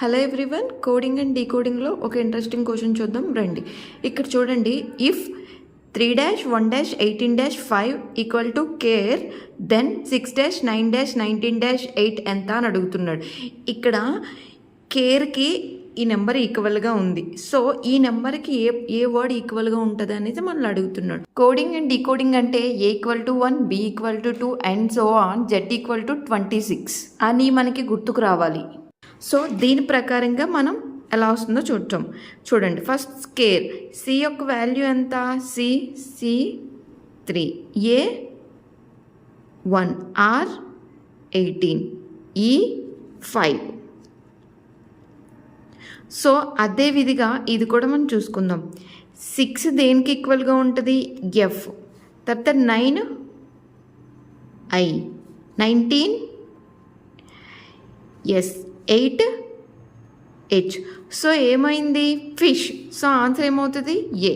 Hello everyone, coding and డీకోడింగ్లో ఒక interesting question చూద్దాం రండి. ఇక్కడ చూడండి, if 3-1-18-5 equal to care then 6-9-19-8 ఎంత అని అడుగుతున్నాడు. ఇక్కడ కేర్కి ఈ నెంబర్ ఈక్వల్గా ఉంది. సో ఈ నెంబర్కి ఏ వర్డ్ ఈక్వల్గా ఉంటుంది అనేది మనల్ని అడుగుతున్నాడు. కోడింగ్ అండ్ డీకోడింగ్ అంటే A = 1, B = 2 and so on, Z = 26 అని మనకి గుర్తుకు రావాలి. సో దీని ప్రకారంగా మనం ఎలా వస్తుందో చూడండి. ఫస్ట్ స్కేర్ C యొక్క వాల్యూ ఎంత? C 3, A 1, R 18, E 5. So అదే విధిగా ఇది కూడా మనం చూసుకుందాం. 6 దేనికి ఈక్వల్గా ఉంటుంది? F. తర్వాత 9 I, 19 S, 8 H. సో ఏమైంది? ఫిష్. సో ఆన్సర్ ఏమవుతుంది? A.